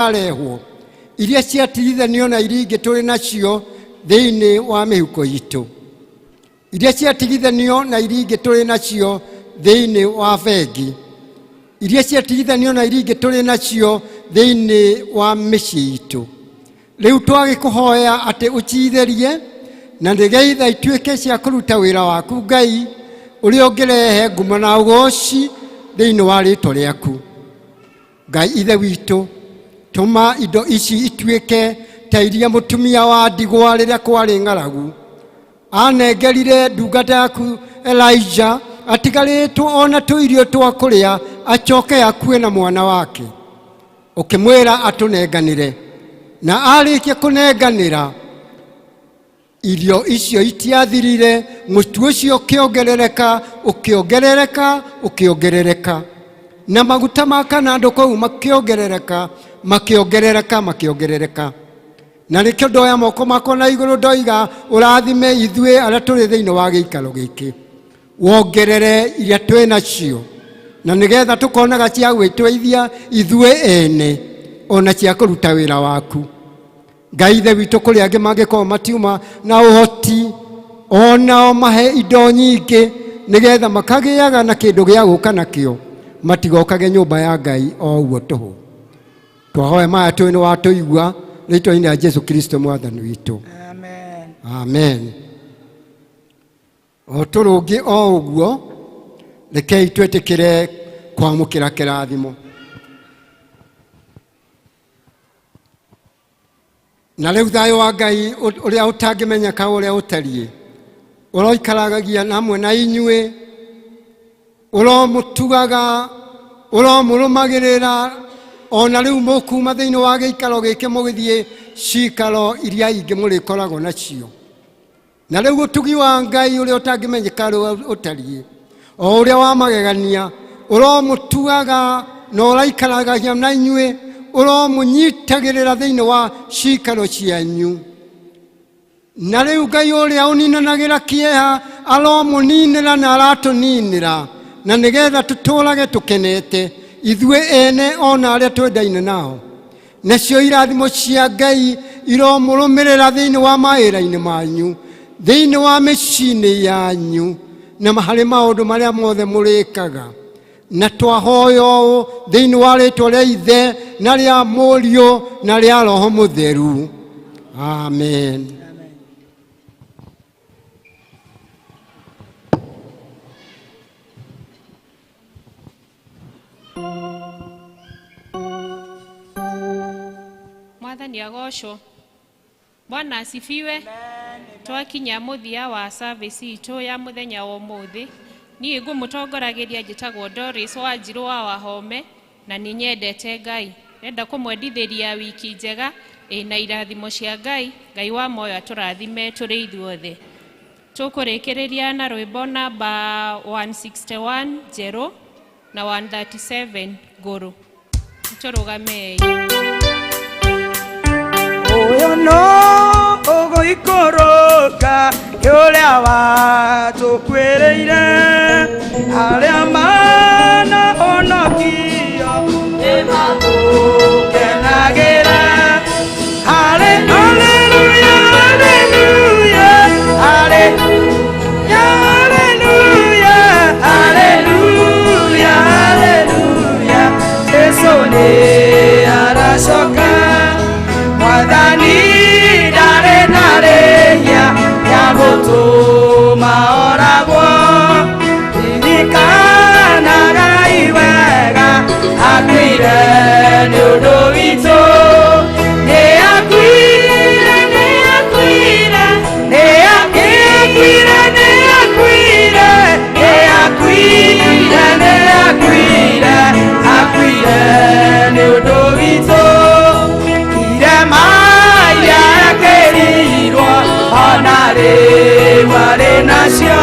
arehwo iria ciatigithanio na iria ingĩ tũrĩ nacio thĩinĩ wa mĩhuko itũ, iria ciatigithanio na iria ingĩ tũrĩ nacio thĩinĩ wa bengi, iria ciatigithanio na iria ingĩ tũrĩ nacio thĩinĩ wa mĩciĩ itũ. Rĩu twagĩkũhoya atĩ ũcitherie na nĩgetha ituĩke cia kũruta wĩra waku Ngai ũrĩa ũngĩrehe ngumo na ũgooci thĩinĩ wa rĩĩtwa rĩaku. Ngai ithe witũ, tũma indo ici ituĩke ta iria mũtumia wa ndigwa rĩrĩa kwarĩ ng'aragu anengerire ndungata yaku Elijah atigarĩtwo ona tũirio twa kũrĩa acoke akue na mwana wake, ũkĩmwĩra atũnenganĩre, na arĩkia kũnenganĩra irio icio itiathirire, mũtu ũcio ũkĩongerereka ũkĩongerereka ũkĩongerereka, na maguta ma kanandũ kũu makĩongerereka makĩongerereka makĩongerereka. Na nĩkĩo ndoya moko makwa na igũrũ ndoiga ũrathime ithuĩ arĩa tũrĩ thĩinĩ wa gĩikaro gĩkĩ, wongerere iria twĩ nacio, na nĩgetha tũkonaga cia gwĩtũithia ithuĩ ene ona cia kũruta wĩra waku. Ngai ithe witũ, kũrĩ angĩ mangĩkorwo matiuma na ũhoti onao mahe indo nyingĩ nĩgetha makagĩaga na kĩndũ gĩa gũka nakĩo, matigokage nyũmba ya Ngai o ũguo tũhũ. Twahoya maya tũĩ nĩ watũigua rĩĩtwa-inĩ rĩa Jesu Kristo mwathani witũ. Amen. Amen. O tũrũngi o ũguo, rekei twĩtĩkĩre kwamũkĩra kĩrathimo. Na rĩu thayũ wa Ngai ũrĩa ũtangĩmenyeka ũrĩa ũtariĩ ũroikaragagia hamwe na inyuĩ, ũromũtugaga, ũromũrũmagĩrĩra ona rĩu mũkuma thĩinĩ wa gĩikaro gĩkĩ mũgĩthiĩ ciikaro iria ingĩ mũrĩkoragwo nacio. Na rĩu ũtugi wa Ngai ũrĩa ũtangĩmenyeka ũrĩa ũtariĩ, o ũrĩa wa magegania, ũromũtugaga na ũraikaragagia na inyuĩ, ũromũnyitagĩrĩra thĩinĩ wa ciikaro cianyu. Na rĩu Ngai ũrĩa ũninanagĩra kĩeha aromũninĩra na aratũninĩra, na nĩgetha tũtũũrage tũkenete ithuĩ ene ona arĩa twendaine nao. Nacio irathimo cia Ngai iromũrũmĩrĩra thĩinĩ wa mawĩra-inĩ manyu, thĩinĩ wa mĩciĩ-inĩ yanyu, na harĩ maũndũ marĩa mothe mũrĩkaga. Na twahoya ũũ thĩinĩ wa rĩĩtwa rĩa Ithe na rĩa Mũriũ na rĩa Roho Mũtheru. Amen. Mwathani agocwo. Bwana asifiwe. Twakinya muthia wa service itũ ya muthenya wa ũmũthĩ. Niĩ ngũmũtongoragĩria njĩtagwo Doris Wanjirũ wa Wahome, na nĩ nyendete Ngai. Nenda kũmwendithĩria wiki njega na irathimo cia Ngai. Ngai wa moyo atũrathime tũrĩ ithuothe. Tũkũrĩkĩrĩria na rwĩmbo namba 161 njerũ na 137 ngũrũ. Tũrũgamei. Oyo no ũgũikũrũka kĩũrĩa watũkwĩrĩire, arĩa mana honokio nĩmagũkenagĩra. Haleluya, haleluya, haleluya, haleluya, haleluya, Jesũ nĩ aracoka. Mwathani ndarĩ na rĩhia rĩa gũtũma oragwo, ririkanaga wega akuire nĩ ũndũ witũ. Nĩ akuire, nĩ akuire, nĩ akuire, nĩ akuire, nĩ akuire, nĩ akuire, akuire nĩ ũndũ witũ. Ona rĩu arĩ nacio